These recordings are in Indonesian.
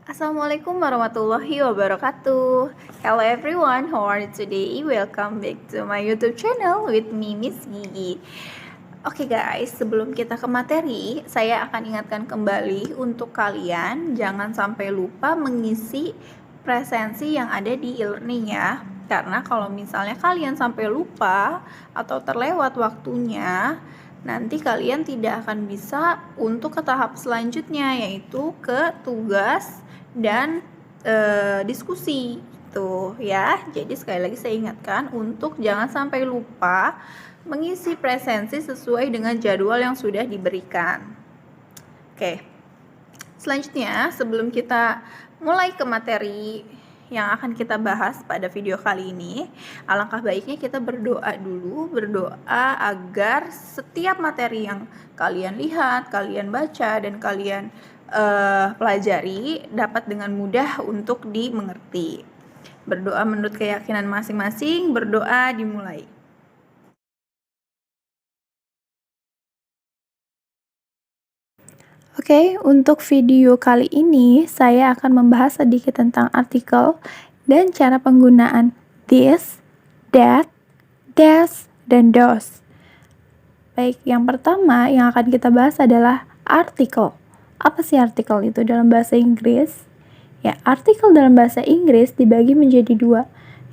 Assalamualaikum warahmatullahi wabarakatuh. Hello everyone, how are you today? Welcome back to my YouTube channel with me, Miss Gigi. Oke guys, sebelum kita ke materi, saya akan ingatkan kembali untuk kalian jangan sampai lupa mengisi presensi yang ada di e-learning ya. Karena kalau misalnya kalian sampai lupa atau terlewat waktunya, nanti kalian tidak akan bisa untuk ke tahap selanjutnya, yaitu ke tugas dan diskusi itu ya. Jadi sekali lagi saya ingatkan untuk jangan sampai lupa mengisi presensi sesuai dengan jadwal yang sudah diberikan. Oke, selanjutnya sebelum kita mulai ke materi yang akan kita bahas pada video kali ini, alangkah baiknya kita berdoa dulu, berdoa agar setiap materi yang kalian lihat, kalian baca, dan kalian pelajari dapat dengan mudah untuk dimengerti. Berdoa menurut keyakinan masing-masing, berdoa dimulai. Oke, untuk video kali ini saya akan membahas sedikit tentang artikel dan cara penggunaan this, that, das, dan those. Baik, yang pertama yang akan kita bahas adalah artikel. Apa sih artikel itu dalam bahasa Inggris? Ya, artikel dalam bahasa Inggris dibagi menjadi dua,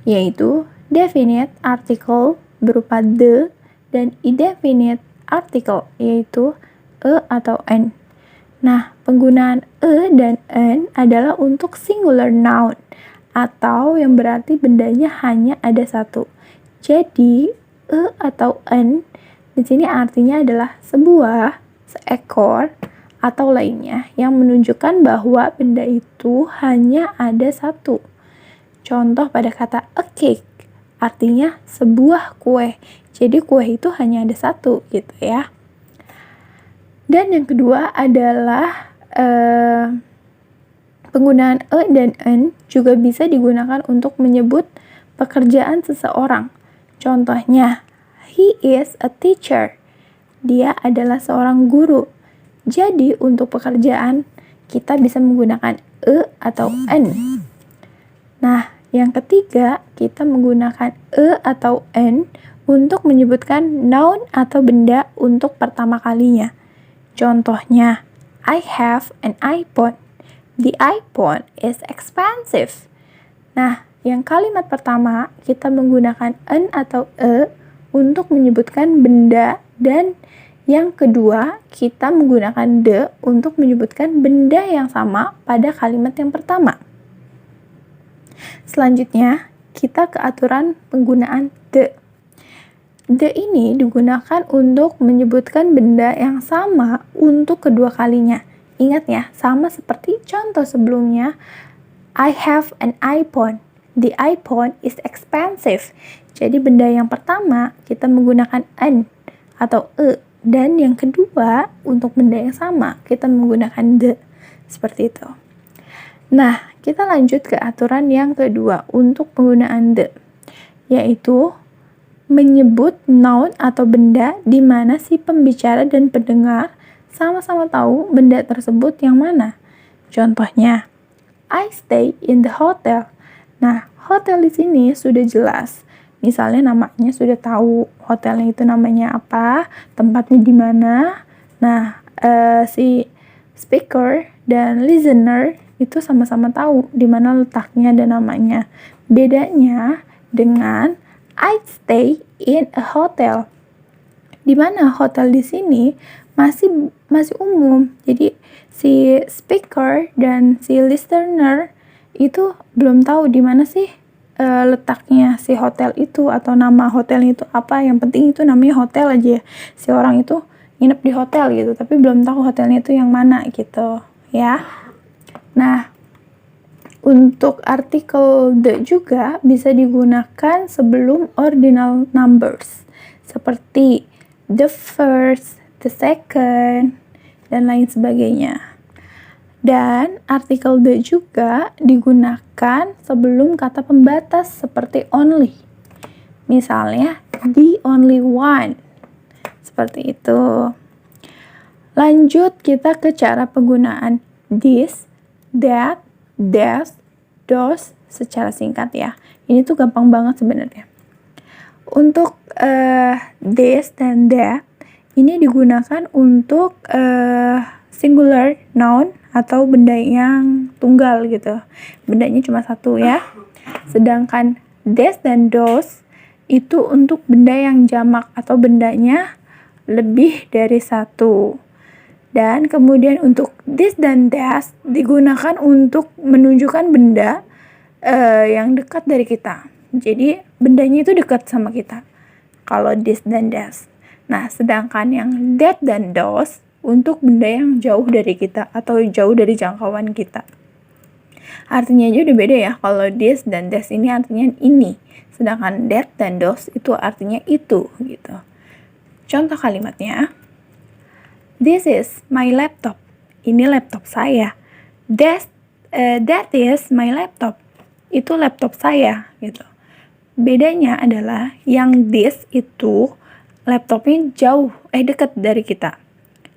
yaitu definite article berupa the dan indefinite article yaitu a atau an. Nah, penggunaan e dan an adalah untuk singular noun atau yang berarti bendanya hanya ada satu. Jadi, e atau an di sini artinya adalah sebuah, seekor, atau lainnya yang menunjukkan bahwa benda itu hanya ada satu. Contoh pada kata a cake, artinya sebuah kue. Jadi kue itu hanya ada satu gitu ya. Dan yang kedua adalah penggunaan e dan an juga bisa digunakan untuk menyebut pekerjaan seseorang. Contohnya, he is a teacher. Dia adalah seorang guru. Jadi untuk pekerjaan kita bisa menggunakan e atau an. Nah, yang ketiga kita menggunakan e atau an untuk menyebutkan noun atau benda untuk pertama kalinya. Contohnya, I have an iPhone. The iPhone is expensive. Nah, yang kalimat pertama kita menggunakan an atau e untuk menyebutkan benda, dan yang kedua kita menggunakan the untuk menyebutkan benda yang sama pada kalimat yang pertama. Selanjutnya, kita ke aturan penggunaan the. The ini digunakan untuk menyebutkan benda yang sama untuk kedua kalinya. Ingat ya, sama seperti contoh sebelumnya. I have an iPhone. The iPhone is expensive. Jadi benda yang pertama kita menggunakan an atau e. Dan yang kedua untuk benda yang sama kita menggunakan the. Seperti itu. Nah, kita lanjut ke aturan yang kedua untuk penggunaan the. Yaitu menyebut noun atau benda di mana si pembicara dan pendengar sama-sama tahu benda tersebut yang mana. Contohnya, I stay in the hotel. Nah, hotel di sini sudah jelas. Misalnya namanya sudah tahu hotelnya itu namanya apa, tempatnya di mana. Nah, si speaker dan listener itu sama-sama tahu di mana letaknya dan namanya. Bedanya dengan I stay in a hotel. Di mana hotel di sini masih umum. Jadi si speaker dan si listener itu belum tahu di mana sih letaknya si hotel itu atau nama hotelnya itu apa. Yang penting itu namanya hotel aja. Si orang itu nginep di hotel gitu, tapi belum tahu hotelnya itu yang mana gitu, ya. Nah, untuk artikel the juga bisa digunakan sebelum ordinal numbers, seperti the first, the second, dan lain sebagainya. Dan artikel the juga digunakan sebelum kata pembatas seperti only. Misalnya, the only one. Seperti itu. Lanjut kita ke cara penggunaan this, that, this, those secara singkat ya. Ini tuh gampang banget sebenarnya. Untuk this dan that ini digunakan untuk singular noun atau benda yang tunggal gitu. Bendanya cuma satu ya. Sedangkan this dan those itu untuk benda yang jamak atau bendanya lebih dari satu. Dan kemudian untuk this dan that digunakan untuk menunjukkan benda yang dekat dari kita. Jadi bendanya itu dekat sama kita. Kalau this dan that. Nah, sedangkan yang that dan those untuk benda yang jauh dari kita atau jauh dari jangkauan kita. Artinya aja udah beda ya. Kalau this dan that ini artinya ini. Sedangkan that dan those itu artinya itu gitu. Contoh kalimatnya. This is my laptop. Ini laptop saya. That is my laptop. Itu laptop saya gitu. Bedanya adalah yang this itu laptopnya jauh, dekat dari kita.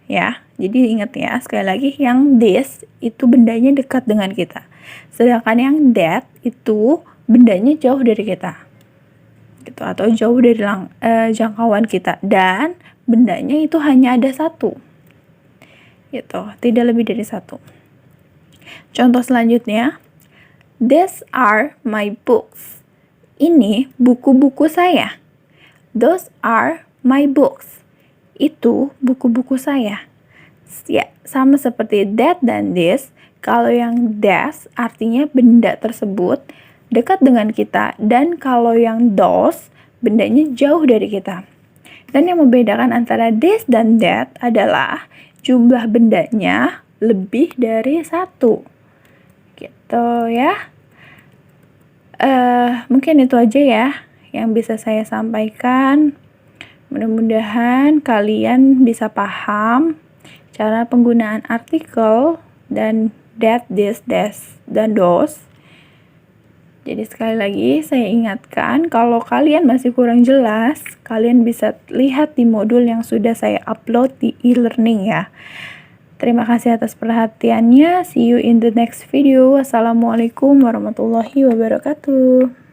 Ya, jadi ingat ya, sekali lagi yang this itu bendanya dekat dengan kita. Sedangkan yang that itu bendanya jauh dari kita. Gitu, atau jauh dari jangkauan kita. Dan bendanya itu hanya ada satu. Gitu, tidak lebih dari satu. Contoh selanjutnya, these are my books. Ini buku-buku saya. Those are my books. Itu buku-buku saya. Ya, sama seperti that dan this. Kalau yang that artinya benda tersebut dekat dengan kita. Dan kalau yang those, bendanya jauh dari kita. Dan yang membedakan antara this dan that adalah jumlah bendanya lebih dari satu. Gitu ya. Mungkin itu aja ya yang bisa saya sampaikan. Mudah-mudahan kalian bisa paham cara penggunaan artikel dan that, this, dan those. Jadi sekali lagi saya ingatkan, kalau kalian masih kurang jelas, kalian bisa lihat di modul yang sudah saya upload di e-learning ya. Terima kasih atas perhatiannya. See you in the next video. Wassalamualaikum warahmatullahi wabarakatuh.